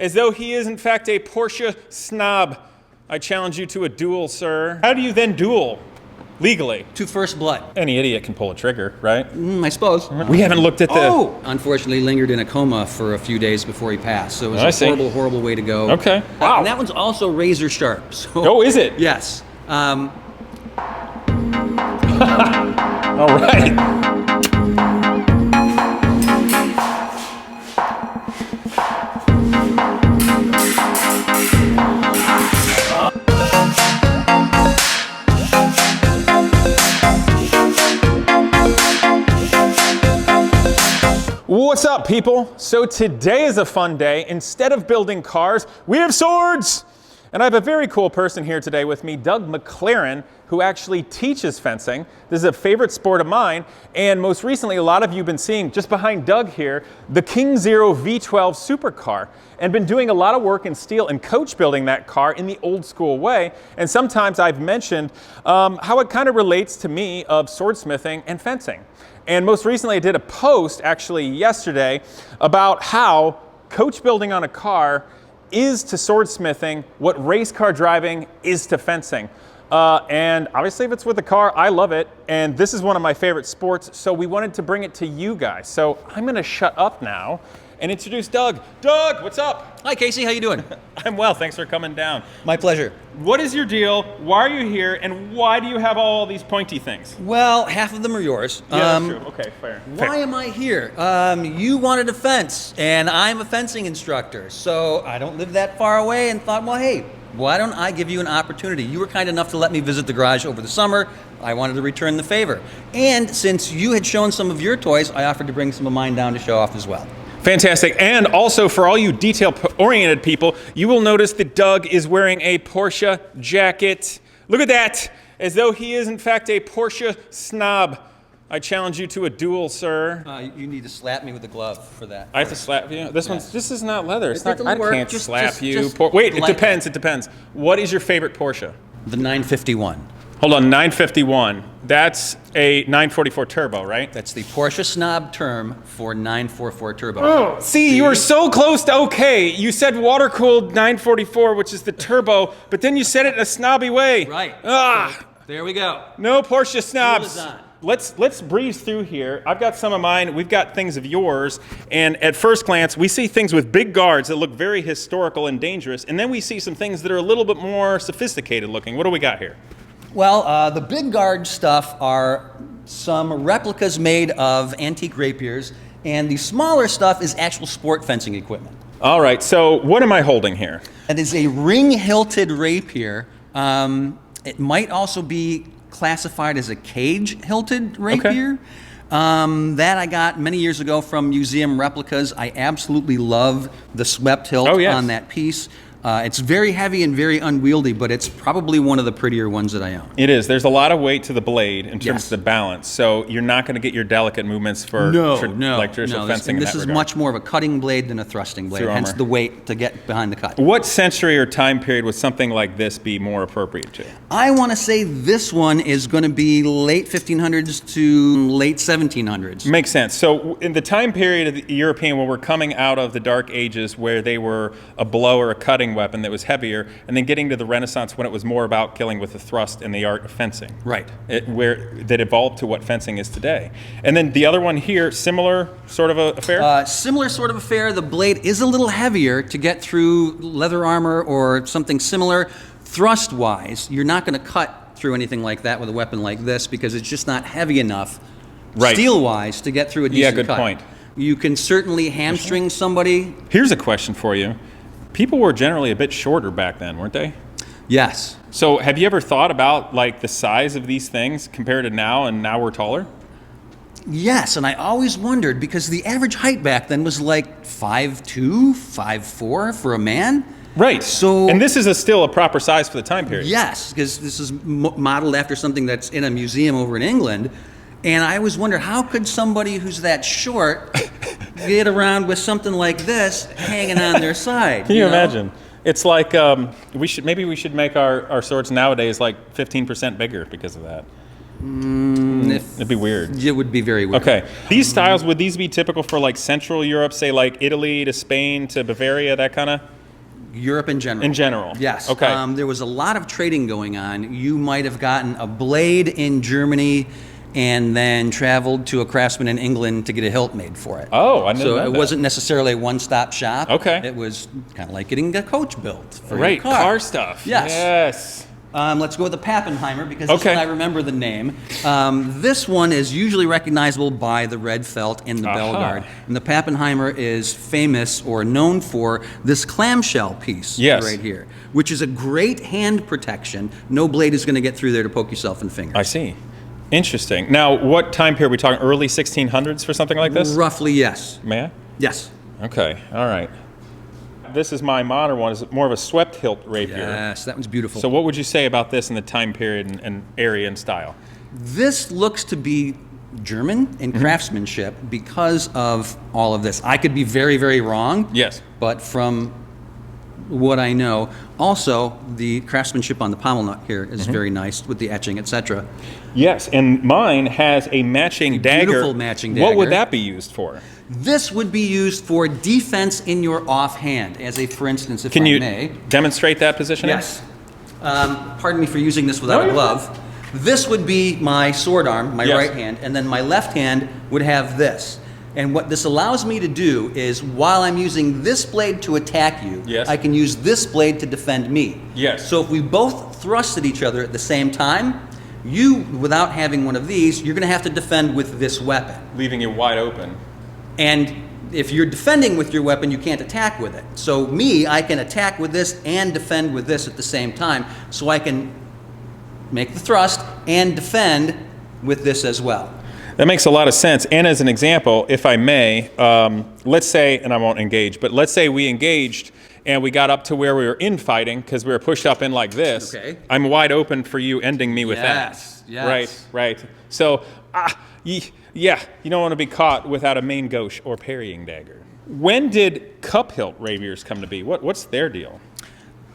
as though he is in fact a Porsche Snob. I challenge you to a duel, sir. How do you then duel? Legally? To first blood. Any idiot can pull a trigger, right? I suppose. We haven't looked at the... Oh! Unfortunately lingered in a coma for a few days before he passed, so it was a horrible, horrible way to go. Okay. Wow. And that one's also razor sharp. So, oh, is it? Yes. All right. What's up, people? So today is a fun day. Instead of building cars, we have swords! And I have a very cool person here today with me, Doug McLaren, who actually teaches fencing. This is a favorite sport of mine, and most recently, a lot of you have been seeing, just behind Doug here, the King Zero V12 supercar, and been doing a lot of work in steel and coach building that car in the old school way. And sometimes I've mentioned how it kind of relates to me of swordsmithing and fencing. And most recently, I did a post, actually yesterday, about how coach building on a car is to swordsmithing what race car driving is to fencing. And obviously if it's with a car, I love it. And this is one of my favorite sports, so we wanted to bring it to you guys. So I'm gonna shut up now and introduce Doug. Doug, what's up? Hi, Casey, how you doing? I'm well, thanks for coming down. My pleasure. What is your deal? Why are you here? And why do you have all these pointy things? Well, half of them are yours. Yeah, that's true. Okay, fair. Why am I here? You wanted to fence, and I'm a fencing instructor, so I don't live that far away and thought, well, hey, why don't I give you an opportunity? You were kind enough to let me visit the garage over the summer. I wanted to return the favor. And since you had shown some of your toys, I offered to bring some of mine down to show off as well. Fantastic. And also for all you detail-oriented people, you will notice that Doug is wearing a Porsche jacket. Look at that, as though he is in fact a Porsche Snob. I challenge you to a duel, sir. You need to slap me with a glove for that. I have to slap you? This is not leather. It's not, I work. can't slap you. Just Wait, it depends. What is your favorite Porsche? The 951. Hold on, 951. That's a 944 turbo, right? That's the Porsche Snob term for 944 turbo. Oh, see, you were so close to okay. You said water-cooled 944, which is the turbo, but then you said it in a snobby way. Right. Ah. There we go. No Porsche snobs. Cool Let's breeze through here. I've got some of mine. We've got things of yours. And at first glance, we see things with big guards that look very historical and dangerous. And then we see some things that are a little bit more sophisticated looking. What do we got here? Well, the big guard stuff are some replicas made of antique rapiers, and the smaller stuff is actual sport fencing equipment. All right, so what am I holding here? It is a ring-hilted rapier. It might also be classified as a cage-hilted rapier. Okay. That I got many years ago from museum replicas. I absolutely love the swept hilt on that piece. It's very heavy and very unwieldy, but it's probably one of the prettier ones that I own. It is. There's a lot of weight to the blade in terms of the balance, so you're not going to get your delicate movements for traditional fencing. This is much more of a cutting blade than a thrusting blade, hence the weight to get behind the cut. What century or time period would something like this be more appropriate to? I want to say this one is going to be late 1500s to late 1700s. Makes sense. So in the time period of the European, where we're coming out of the Dark Ages, where they were a blow or a cutting weapon that was heavier, and then getting to the Renaissance when it was more about killing with the thrust and the art of fencing. Right. That evolved to what fencing is today. And then the other one here, similar sort of affair? Similar sort of affair. The blade is a little heavier to get through leather armor or something similar. Thrust-wise, you're not going to cut through anything like that with a weapon like this because it's just not heavy enough, steel-wise, to get through a decent cut. Yeah, good point. You can certainly hamstring somebody. Here's a question for you. People were generally a bit shorter back then, weren't they? Yes. So have you ever thought about like the size of these things compared to now, and now we're taller? Yes, and I always wondered because the average height back then was like 5'2", 5'4" for a man. Right. So, and this is still a proper size for the time period. Yes, because this is modeled after something that's in a museum over in England. And I always wonder, how could somebody who's that short get around with something like this hanging on their side? Can you imagine? It's like maybe we should make our swords nowadays like 15% bigger because of that. It'd be weird. It would be very weird. Okay. These styles, would these be typical for like Central Europe, say like Italy to Spain to Bavaria, that kind of? Europe in general. In general? Yes. Okay. There was a lot of trading going on. You might have gotten a blade in Germany and then traveled to a craftsman in England to get a hilt made for it. Oh, I didn't know So it that. wasn't necessarily a one-stop shop. Okay. It was kind of like getting a coach built for Right, your car. car stuff. Yes. Yes. Let's go with the Pappenheimer because this Okay. one I remember the name. This one is usually recognizable by the red felt and the bell guard. And the Pappenheimer is famous or known for this clamshell piece Yes. right here, which is a great hand protection. No blade is going to get through there to poke yourself in the fingers. I see. Interesting. Now, what time period are we talking? Early 1600s for something like this? Roughly, yes. May I? Yes. Okay. All right. This is my modern one. It's more of a swept hilt rapier. Yes, that one's beautiful. So what would you say about this in the time period and area and style? This looks to be German in craftsmanship because of all of this. I could be very, very wrong. Yes. But from what I know, also the craftsmanship on the pommel nut here is very nice with the etching, etc. Yes, and mine has a matching dagger. Beautiful matching What would dagger. that be used for? This would be used for defense in your offhand, as a for instance, if Can I you may. demonstrate that positioning? Yes. Pardon me for using this without a glove. This would be my sword arm, my Yes. right hand, and then my left hand would have this. And what this allows me to do is, while I'm using this blade to attack you, Yes. I can use this blade to defend me. Yes. So if we both thrust at each other at the same time, you, without having one of these, you're going to have to defend with this weapon. Leaving you wide open. And if you're defending with your weapon, you can't attack with it. So me, I can attack with this and defend with this at the same time. So I can make the thrust and defend with this as well. That makes a lot of sense. And as an example, if I may, let's say, and I won't engage, but let's say we engaged and we got up to where we were infighting because we were pushed up in like this. Okay. I'm wide open for you ending me with Yes, that. yes. Right. So, yeah, you don't want to be caught without a main gauche or parrying dagger. When did cup hilt rapiers come to be? What's their deal?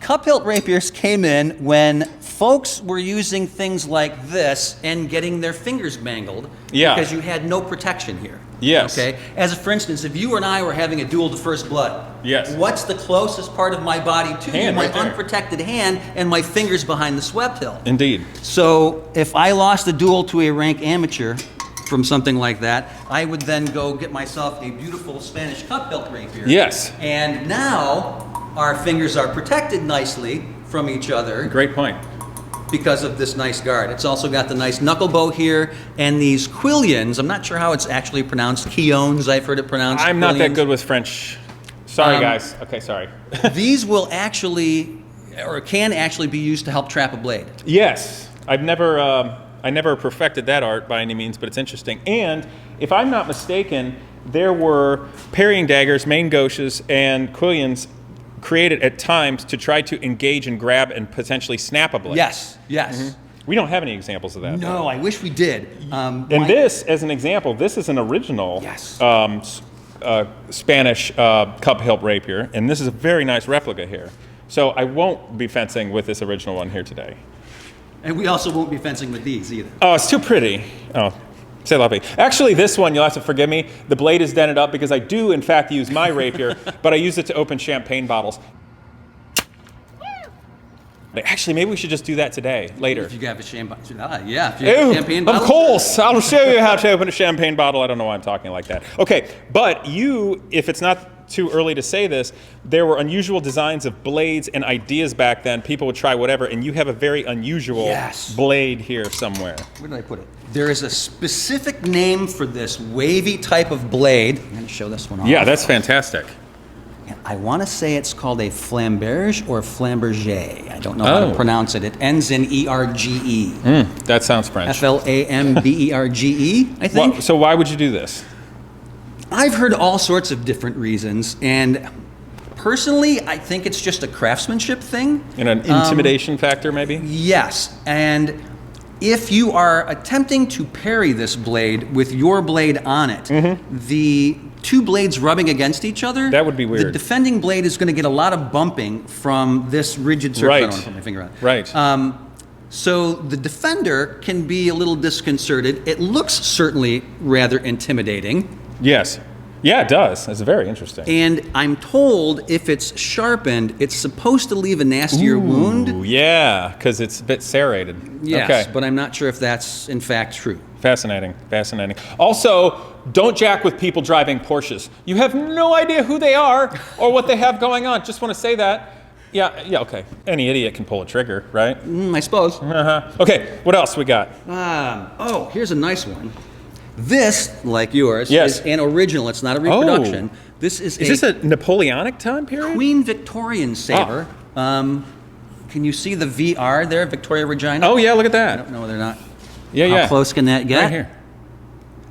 Cup hilt rapiers came in when folks were using things like this and getting their fingers mangled because you had no protection here. Yes. Okay. As for instance, if you and I were having a duel to first blood, Yes. what's the closest part of my body to you? Hand, My right there. unprotected hand and my fingers behind the swept hilt. Indeed. So if I lost a duel to a rank amateur from something like that, I would then go get myself a beautiful Spanish cup hilt rapier. Yes. And now our fingers are protected nicely from each other Great point. because of this nice guard. It's also got the nice knuckle bow here and these quillions. I'm not sure how it's actually pronounced. Quillons, I've heard it pronounced. I'm not that quillions. good with French. Sorry, guys. Okay, sorry. These will actually, or can actually be used to help trap a blade. Yes, I never perfected that art by any means, but it's interesting. And if I'm not mistaken, there were parrying daggers, main gauches, and quillions created at times to try to engage and grab and potentially snap a blade. Yes, yes. We don't have any examples of that. No, I wish we did. And this, as an example, this is an original Yes. Spanish cup hilt rapier, and this is a very nice replica here. So I won't be fencing with this original one here today. And we also won't be fencing with these either. Oh, it's too pretty. Oh, say lovely. Actually, this one, you'll have to forgive me. The blade is dented up because I do, in fact, use my rapier, but I use it to open champagne bottles. Actually, maybe we should just do that today, later. If you have a champagne, yeah. If you have a champagne Of bottle, course, I'll show you how to open a champagne bottle. I don't know why I'm talking like that. Okay, but you, if it's not too early to say this, there were unusual designs of blades and ideas back then. People would try whatever, and you have a very unusual Yes. blade here somewhere. Where did I put it? There is a specific name for this wavy type of blade. I'm going to show this one off. Yeah, that's fantastic. I want to say it's called a flamberge or flamberge. I don't know how to pronounce it. It ends in E-R-G-E. That sounds French. F-L-A-M-B-E-R-G-E, I think. So why would you do this? I've heard all sorts of different reasons, and personally, I think it's just a craftsmanship thing. In an intimidation factor, maybe? Yes, and if you are attempting to parry this blade with your blade on it, the two blades rubbing against each other, That would be weird. The defending blade is going to get a lot of bumping from this rigid surface. I don't want to put my finger on it. Right. So the defender can be a little disconcerted. It looks certainly rather intimidating. Yes. Yeah, it does. It's very interesting. And I'm told if it's sharpened, it's supposed to leave a nastier wound. Ooh, yeah, because it's a bit serrated. Yes, Okay. but I'm not sure if that's in fact true. Fascinating, fascinating. Also, don't jack with people driving Porsches. You have no idea who they are or what they have going on. Just want to say that. Yeah, okay. Any idiot can pull a trigger, right? I suppose. Okay, what else we got? Oh, here's a nice one. This, like yours, Yes. is an original. It's not a reproduction. This is this a Napoleonic time period? Queen Victorian saber. Can you see the VR there, Victoria Regina? Oh, yeah, look at I that. don't know whether or not. Yeah, How close can that get? Right here.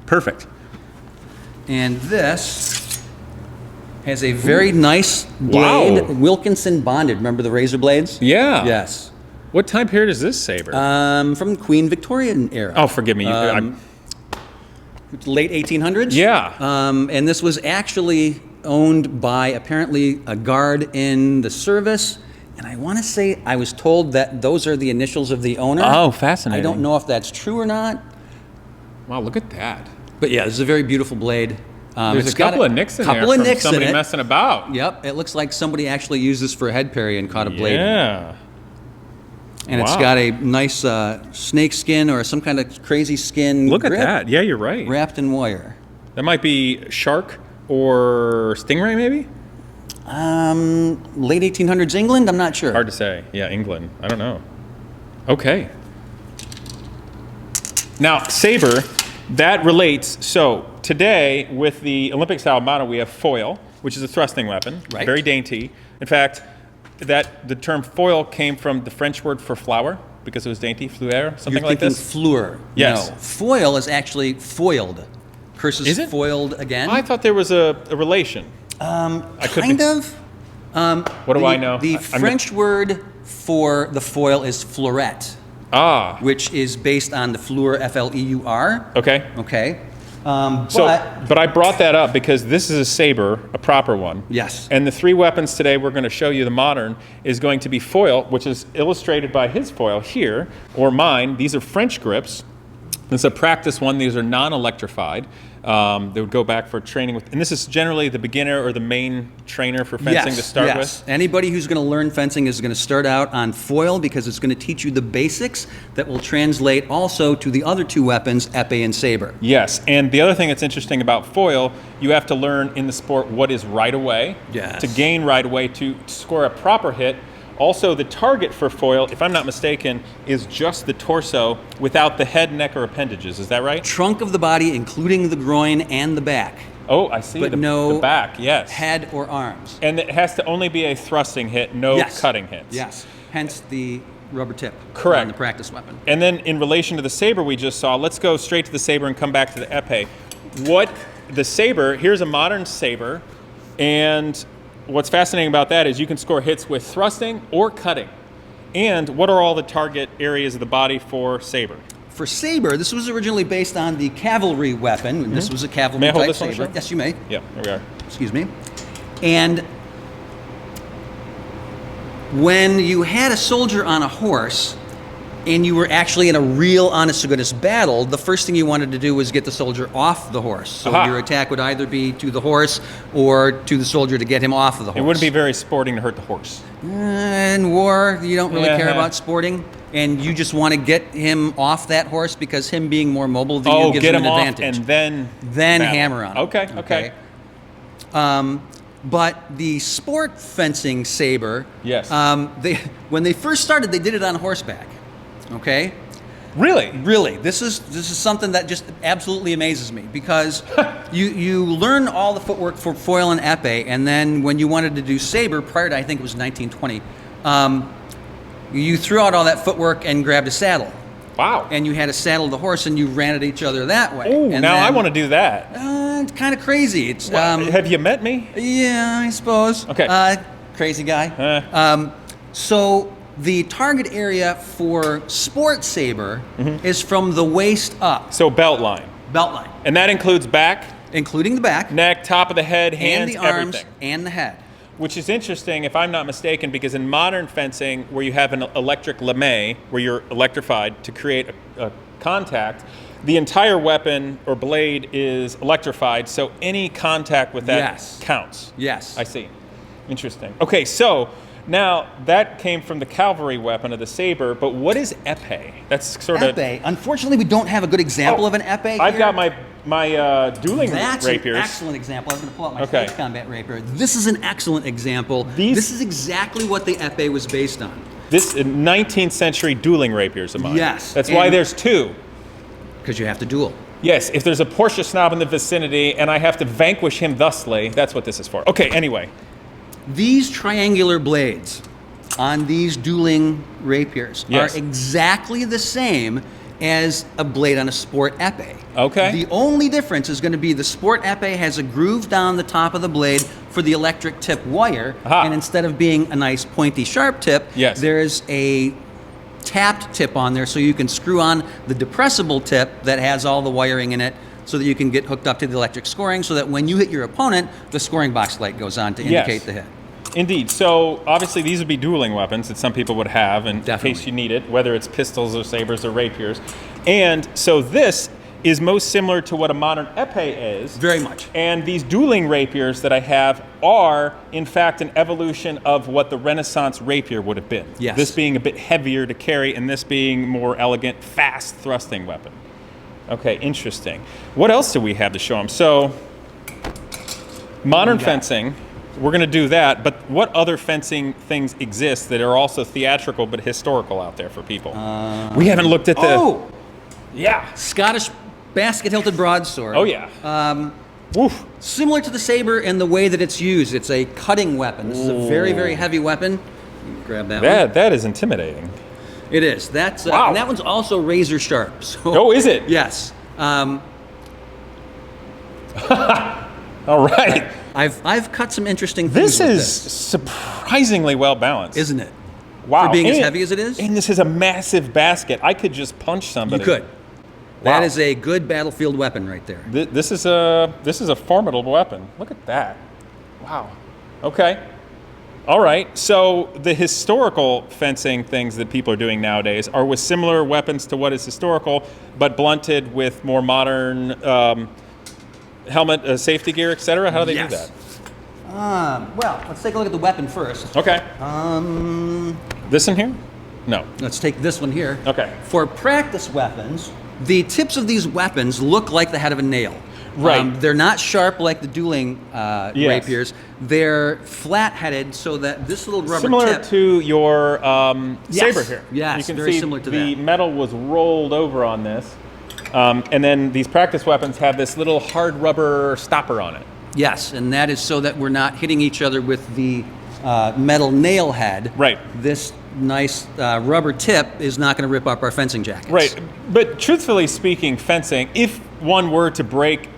Perfect. And this has a very nice blade, Wow. Wilkinson bonded. Remember the razor blades? Yeah. Yes. What time period is this saber? From the Queen Victorian era. Oh, forgive me. Late 1800s? Yeah. And this was actually owned by apparently a guard in the service. And I want to say, I was told that those are the initials of the owner. Oh, fascinating. I don't know if that's true or not. Wow, look at that. But yeah, this is a very beautiful blade. There's It's a got couple of nicks in there couple of from nicks in somebody it. messing about. Yep, it looks like somebody actually used this for a head parry and caught a blade. Yeah. And it's Wow. got a nice snake skin or some kind of crazy skin Look at grip that. Yeah, you're right. wrapped in wire. That might be shark or stingray, maybe? Late 1800s England? I'm not sure. Hard to say. Yeah, England. I don't know. Okay. Now, saber, that relates. So today, with the Olympic style model, we have foil, which is a thrusting weapon. Right. Very dainty. In fact, the term foil came from the French word for flower because it was dainty, fleur, something You're like thinking this. fleur. Yes. No. Foil is actually foiled. Curses Is it? foiled again. I thought there was a relation. could Kind be- of. What do I know? The I'm French word for the foil is fleurette, which is based on the fleur, F-L-E-U-R. Okay. Okay. But I brought that up because this is a saber, a proper one. Yes. And the three weapons today we're going to show you, the modern, is going to be foil, which is illustrated by his foil here, or mine. These are French grips. This is a practice one. These are non-electrified. They would go back for training with, and this is generally the beginner or the main trainer for fencing to start with. Anybody who's going to learn fencing is going to start out on foil because it's going to teach you the basics that will translate also to the other two weapons, épée and saber. Yes, and the other thing that's interesting about foil, you have to learn in the sport what is right away. Yes. To gain right away to score a proper hit. Also, the target for foil, if I'm not mistaken, is just the torso without the head, neck, or appendages. Is that right? Trunk of the body, including the groin and the back. Oh, I see. But the no back, yes. Head or arms. And it has to only be a thrusting hit, no Yes. cutting hits. Yes. Hence the rubber tip Correct. on the practice weapon. And then in relation to the saber we just saw, let's go straight to the saber and come back to the épée. What the saber, here's a modern saber, and what's fascinating about that is you can score hits with thrusting or cutting. And what are all the target areas of the body for saber? For saber, this was originally based on the cavalry weapon. And This was a cavalry May I hold type this one, saber. sir? Yes, you may. Yeah, there we are. Excuse me. And when you had a soldier on a horse and you were actually in a real honest-to-goodness battle, the first thing you wanted to do was get the soldier off the horse. So Aha. your attack would either be to the horse or to the soldier to get him off of the horse. It wouldn't be very sporting to hurt the horse. In war, you don't really care Yeah. about sporting, and you just want to get him off that horse because him being more mobile than you Oh, gives get him him an off advantage. and then battle. Hammer on him. Okay. But the sport fencing saber, Yes. when they first started, they did it on horseback. Okay, Really? really, this is something that just absolutely amazes me because you learn all the footwork for foil and épée, and then when you wanted to do saber, prior to I think it was 1920, you threw out all that footwork and grabbed a saddle. Wow. And you had to saddle the horse, and you ran at each other that way. Ooh, And now I then- want to do that. It's kind of crazy. It's Have you met me? yeah, I suppose. Okay. Crazy guy. So the target area for sport saber is from the waist up, So belt line. belt line, And that includes back, including the back neck, top of the head, and hands, the arms everything. and the head. Which is interesting, if I'm not mistaken, because in modern fencing, where you have an electric lame, where you're electrified to create a contact, the entire weapon or blade is electrified, so any contact with that counts. Yes. I see. Interesting. Okay, so now that came from the cavalry weapon of the saber, but what is épée? That's sort of... Épée. Unfortunately, we don't have a good example of an épée here. I've got my dueling That's rapiers. An excellent example. I was going to pull out my face combat rapier. This is an excellent example. This is exactly what the épée was based on. This 19th century dueling rapiers of mine. Yes. That's why there's two. Because you have to duel. Yes, if there's a Porsche Snob in the vicinity and I have to vanquish him thusly, that's what this is for. Okay, anyway. These triangular blades on these dueling rapiers are exactly the same as a blade on a sport épée. Okay. The only difference is going to be the sport épée has a groove down the top of the blade for the electric tip wire, and instead of being a nice pointy sharp tip, there's a tapped tip on there so you can screw on the depressible tip that has all the wiring in it so that you can get hooked up to the electric scoring so that when you hit your opponent, the scoring box light goes on to indicate the hit. Indeed. So obviously these would be dueling weapons that some people would have in case you need it, whether it's pistols or sabers or rapiers. And so this is most similar to what a modern épée is. Very much. And these dueling rapiers that I have are, in fact, an evolution of what the Renaissance rapier would have been. Yes. This being a bit heavier to carry and this being more elegant, fast thrusting weapon. Okay, interesting. What else do we have to show them? So, modern fencing, we're going to do that, but what other fencing things exist that are also theatrical but historical out there for people? We haven't looked at the... Scottish basket-hilted broadsword. Oh, yeah. Similar to the saber in the way that it's used. It's a cutting weapon. This is a very, very heavy weapon. Grab that one. That is intimidating. It is. That's and that one's also razor sharp. So, oh, is it? Yes. All right. I've cut some interesting things. This is surprisingly well balanced, isn't it? Wow. For being as heavy as it is. And this is a massive basket. I could just punch somebody. You could. That is a good battlefield weapon right there. This is a formidable weapon. Look at that. Wow. Okay. All right. So the historical fencing things that people are doing nowadays are with similar weapons to what is historical, but blunted with more modern helmet, safety gear, etc. How do they do that? Well, let's take a look at the weapon first. Okay. This in here? No. Let's take this one here. Okay. For practice weapons, the tips of these weapons look like the head of a nail. Right. They're not sharp like the dueling rapiers. They're flat-headed so that this little rubber similar tip... to your saber here. Yes, you can very see similar to the that. metal was rolled over on this. And then these practice weapons have this little hard rubber stopper on it. Yes, and that is so that we're not hitting each other with the metal nail head. Right. This nice rubber tip is not going to rip up our fencing jackets. Right. But truthfully speaking, fencing, if one were to break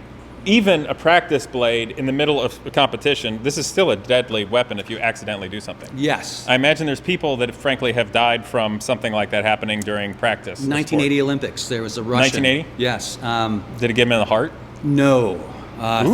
even a practice blade in the middle of a competition, this is still a deadly weapon if you accidentally do something. Yes. I imagine there's people that frankly have died from something like that happening during practice. 1980 Olympics, there was a Russian. 1980? Yes. Did it get him in the heart? No.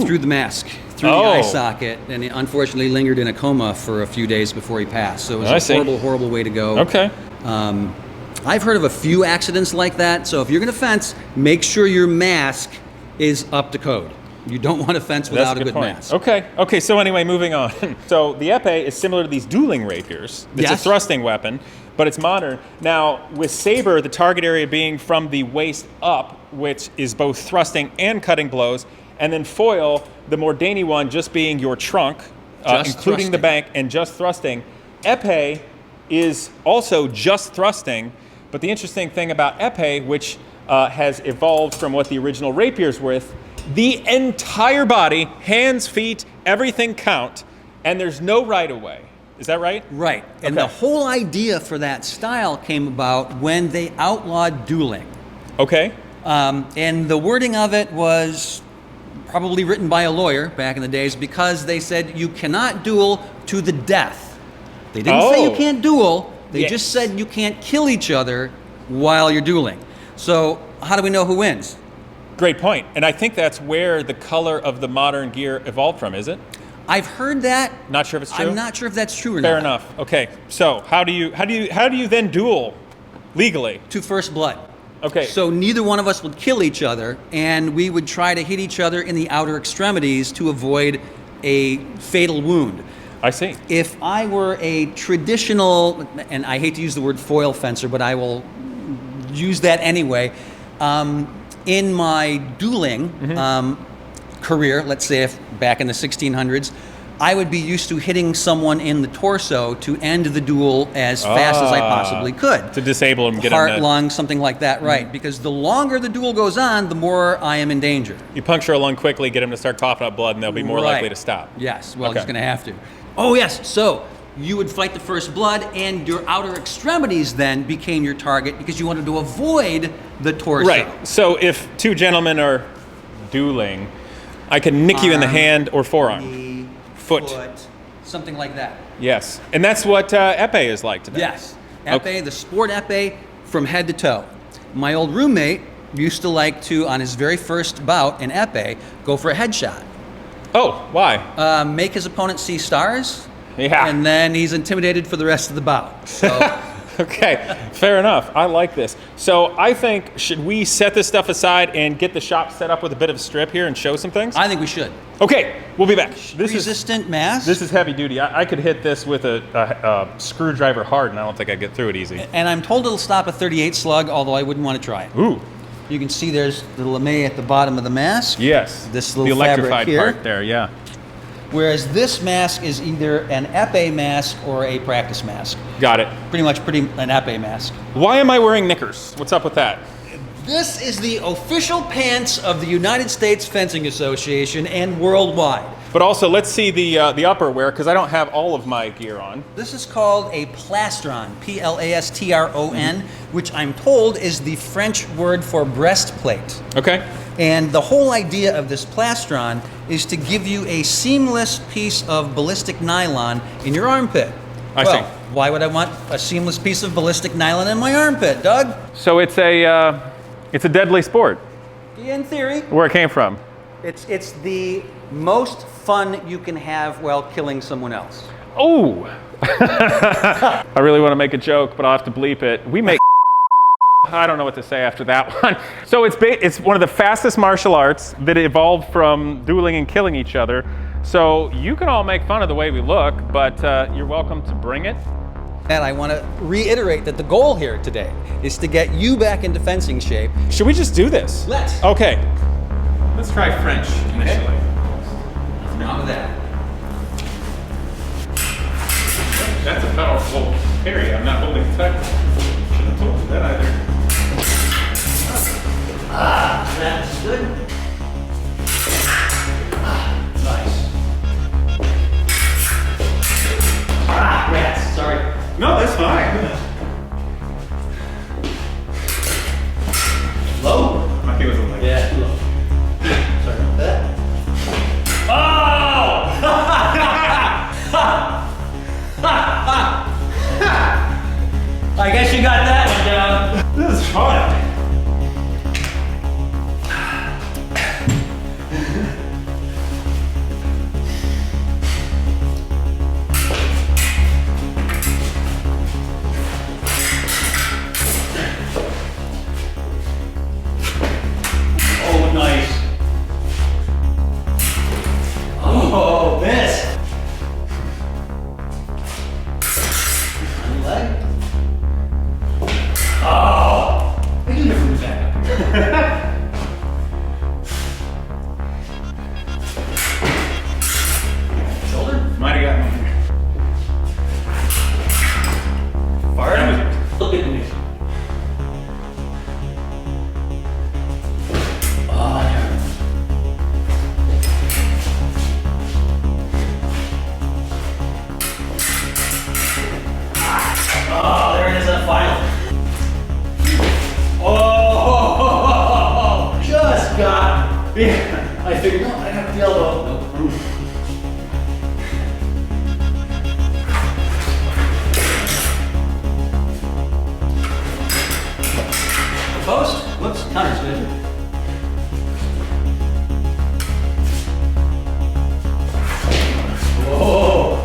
Through the mask, through the eye socket, and he unfortunately lingered in a coma for a few days before he passed. So it was a horrible, horrible way to go. Okay. I've heard of a few accidents like that, so if you're going to fence, make sure your mask is up to code. You don't want to fence without a good mask. Okay, so anyway, moving on. So the épée is similar to these dueling rapiers. It's a thrusting weapon, but it's modern. Now, with saber, the target area being from the waist up, which is both thrusting and cutting blows, and then foil, the more dainty one, just being your trunk, including the bank, and just thrusting. Épée is also just thrusting, but the interesting thing about épée, which has evolved from what the original rapiers were with, the entire body, hands, feet, everything count, and there's no right-of-way. Is that right? Right. And the whole idea for that style came about when they outlawed dueling. Okay. And the wording of it was probably written by a lawyer back in the days because they said you cannot duel to the death. They didn't say you can't duel. They just said you can't kill each other while you're dueling. So how do we know who wins? Great point. And I think that's where the color of the modern gear evolved from, is it? I've heard that. Not sure if it's true? I'm not sure if that's true or not. Fair enough. Okay. So how do you then duel legally? To first blood. Okay. So neither one of us would kill each other, and we would try to hit each other in the outer extremities to avoid a fatal wound. I see. If I were a traditional, and I hate to use the word foil fencer, but I will use that anyway, in my dueling career, let's say if back in the 1600s, I would be used to hitting someone in the torso to end the duel as fast as I possibly could. To disable him, get Heart, him to... lung, something like that, right. Because the longer the duel goes on, the more I am in danger. You puncture a lung quickly, get him to start coughing up blood, and they'll be more likely to stop. Yes, well, Okay. he's going to have to. Oh, yes, so you would fight the first blood, and your outer extremities then became your target because you wanted to avoid the torso. Right. So if two gentlemen are dueling, I can nick you in the hand or forearm. Knee, Foot. something like that. Yes. And that's what epee is like today. Yes, Okay. epee, the sport epee from head to toe. My old roommate used to like to, on his very first bout in epee, go for a headshot. Oh, why? Make his opponent see stars, Yeah. and then he's intimidated for the rest of the bout. So, Okay, fair enough. I like this. So I think, should we set this stuff aside and get the shop set up with a bit of a strip here and show some things? I think we should. Okay, we'll be back. Resistant mass. This is heavy duty. I could hit this with a screwdriver hard, and I don't think I'd get through it easy. And I'm told it'll stop a 38 slug, although I wouldn't want to try it. Ooh. You can see there's the lame at the bottom of the mask. Yes. This little the electrified fabric here. part there, yeah. Whereas this mask is either an epee mask or a practice mask. Got it. Pretty much an epee mask. Why am I wearing knickers? What's up with that? This is the official pants of the United States Fencing Association and worldwide. But also, let's see the upper wear, because I don't have all of my gear on. This is called a plastron, Plastron, which I'm told is the French word for breastplate. Okay. And the whole idea of this plastron is to give you a seamless piece of ballistic nylon in your armpit. I see. Why would I want a seamless piece of ballistic nylon in my armpit, Doug? So it's a deadly sport. In theory. Where it came from. It's the most fun you can have while killing someone else. Oh! I really want to make a joke, but I'll have to bleep it. We make I don't know what to say after that one. So it's one of the fastest martial arts that evolved from dueling and killing each other. So you can all make fun of the way we look, but you're welcome to bring it. And I want to reiterate that the goal here today is to get you back into fencing shape. Should we just do this? Let's. Okay. Let's try French initially. What's wrong with that? That's a powerful parry. I'm not holding tight. Shouldn't have told you that either. That's good. Nice. Rats, sorry. No, that's fine. Low? I think it was a leg. Yeah, low. Sorry about that. I guess you got that one down. This is fun. Oh, nice. Oh, this. On the leg. Oh, I can never move back up here. Shoulder? Might have gotten one. Far. Look at me. Oh, there. Oh, there it is, that final. Oh, just got. Yeah, I figured, no, I have the elbow. Nope. Post? Whoops, counter spin. Whoa.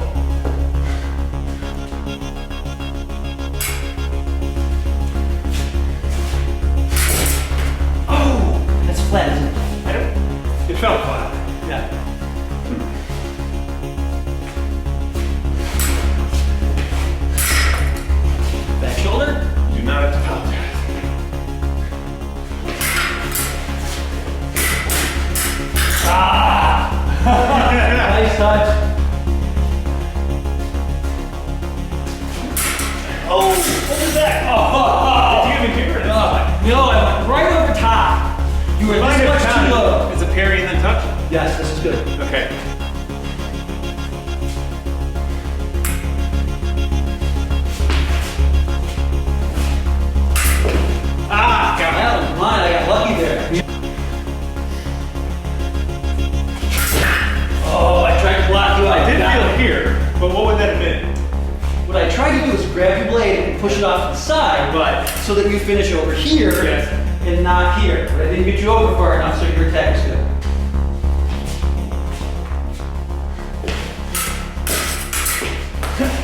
grab your blade and push it off to the side, Right. so that you finish over here Yes. and not here. But I didn't get you over far enough, so your attack is good.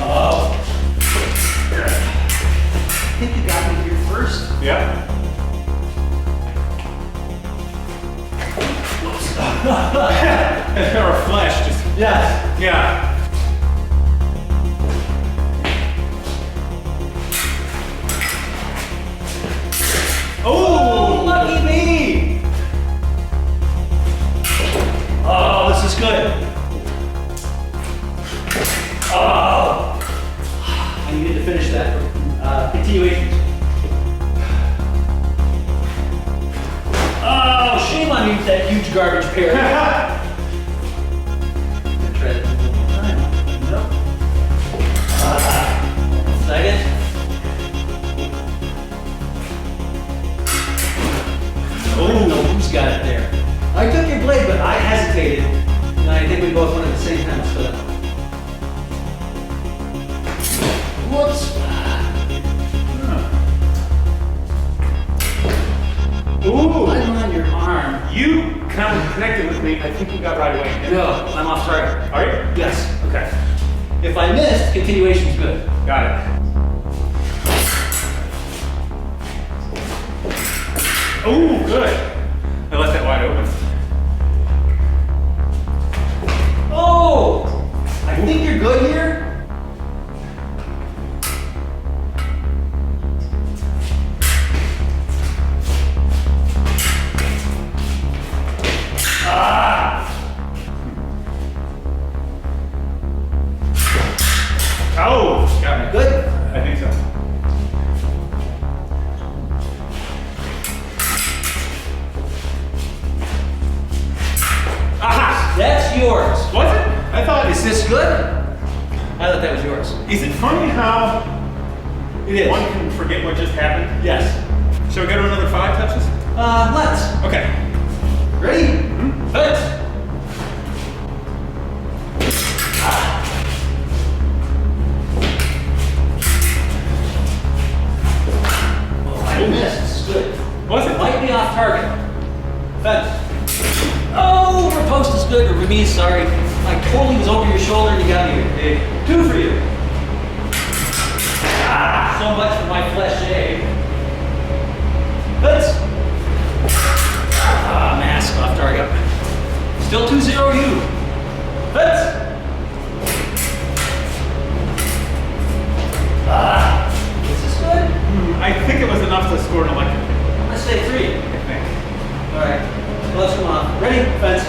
Oh. I think you got me here first. Yeah. Or flesh, just, Yes. yeah. Oh, lucky me! Oh, this is good. Oh, I needed to finish that for continuations. Oh, shame on you, that huge garbage pair. Try that one more time. Nope. Second. Oh, no, who's got it there? I took your blade, but I hesitated. And I think we both went at the same time, so. Whoops. Ooh, I'm on your arm. you kind of connected with me. I think you got right away. No, I'm off target. Are you? Yes. Okay, If I missed, continuation's good. got it. Ooh, good. I left that wide open. Oh! I think you're good here. Oh, got me. Good? I think so. Aha! That's yours. Was it? I thought. Is this good? I thought that was yours. Is it funny how It is. one can forget what just happened? Yes. Shall we go to another 5 touches? Let's. Okay. Ready? Let's. Oh, I missed. This is good. Was it? Might be off target. Fence. Oh, riposte is good. Or remise, sorry. I totally was over your shoulder and you got me here. Hey, 2 for you. So much for my flesh, eh? Fence. Mask off target. Still 2-0 you. Fence. Is this good? I think it was enough to score an electric. Let's say 3. I think. Alright, let's come on. Ready? Fence.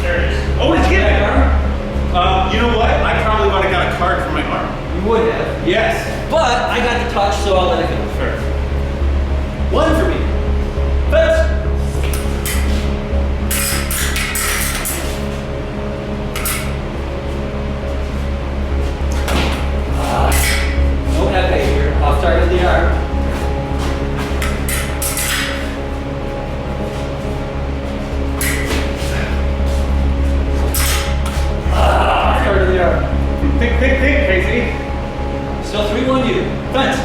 There it is. Oh, it's Back getting arm. You know what? I probably would have got a card for my arm. You would have. Yes. But I got the touch, so I'll let it go. Sure. 1 for me. Fence. No epee here. Off target the arm. Off target the arm. Think, Casey. Still 3-1 you. Fence.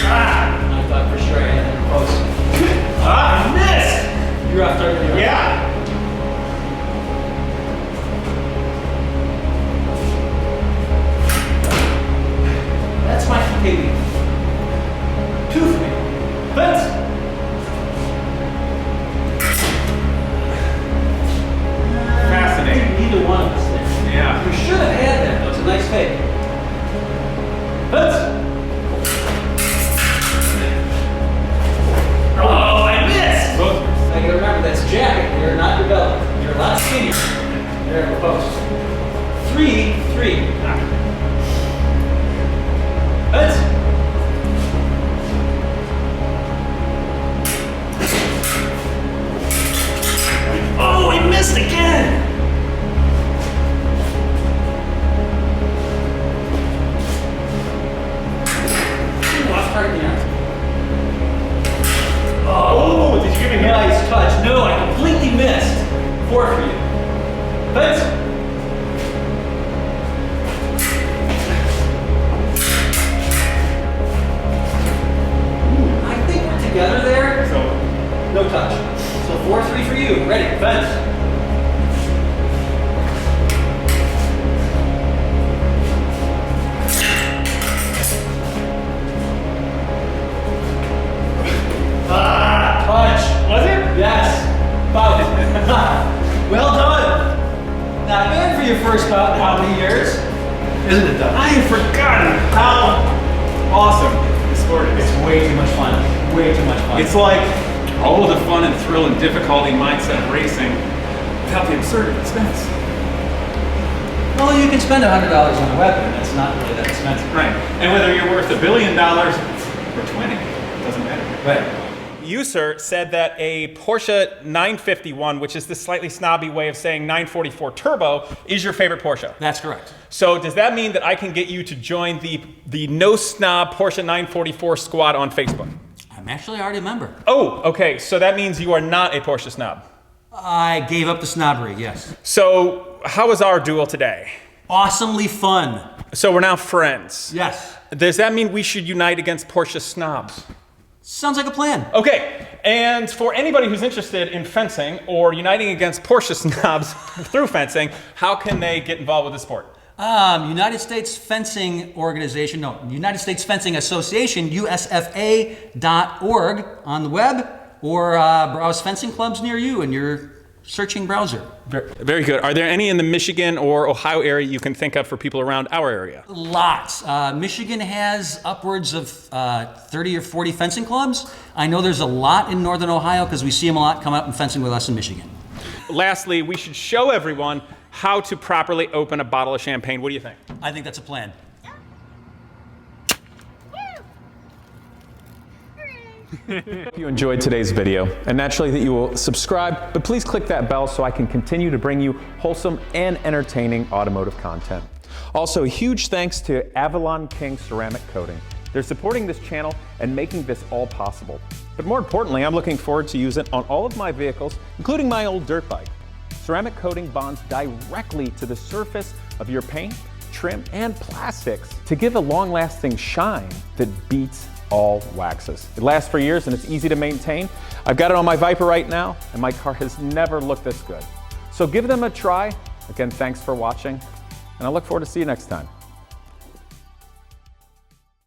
I thought for sure I had that post. I missed. You're off target the arm. Yeah. That's my KD. 2 for me. Fence. Fascinating. Neither one of us there. Yeah. You should have had that though. It's a nice fake. Fence. Oh, I missed. Both. Now you gotta remember that's jacket here, not your belt. You're a lot skinnier. There, we're post. 3-3. Fence. Oh, I missed again. Off target there. Oh, did you give me a hit? Nice touch. No, I completely missed. 4 for you. Fence. Not bad for your first about how many years? Isn't it, Doug? I had forgotten how awesome this sport is. It's way too much fun. Way too much fun. It's like all of the fun and thrill and difficulty mindset of racing without the absurd expense. Well, you can spend $100 on a weapon. That's not really that expensive. Right. And whether you're worth $1 billion or 20, it doesn't matter. Right. You, sir, said that a Porsche 951, which is the slightly snobby way of saying 944 Turbo, is your favorite Porsche. That's correct. So does that mean that I can get you to join the No Snob Porsche 944 squad on Facebook? I'm actually already a member. Oh, okay. So that means you are not a Porsche snob. I gave up the snobbery, yes. So how was our duel today? Awesomely fun. So we're now friends. Yes. Does that mean we should unite against Porsche snobs? Sounds like a plan. Okay, and for anybody who's interested in fencing or uniting against Porsche snobs through fencing, how can they get involved with the sport? United States Fencing Organization, no, United States Fencing Association, USFA.org on the web, or browse fencing clubs near you in your searching browser. Very good. Are there any in the Michigan or Ohio area you can think of for people around our area? Lots. Michigan has upwards of 30 or 40 fencing clubs. I know there's a lot in Northern Ohio because we see them a lot come up and fencing with us in Michigan. Lastly, we should show everyone how to properly open a bottle of champagne. What do you think? I think that's a plan. If you enjoyed today's video, and naturally that you will subscribe, but please click that bell so I can continue to bring you wholesome and entertaining automotive content. Also, a huge thanks to Avalon King ceramic coating. They're supporting this channel and making this all possible. But more importantly, I'm looking forward to using it on all of my vehicles, including my old dirt bike. Ceramic coating bonds directly to the surface of your paint, trim, and plastics to give a long-lasting shine that beats all waxes. It lasts for years and it's easy to maintain. I've got it on my Viper right now and my car has never looked this good. So give them a try. Again, thanks for watching and I look forward to see you next time.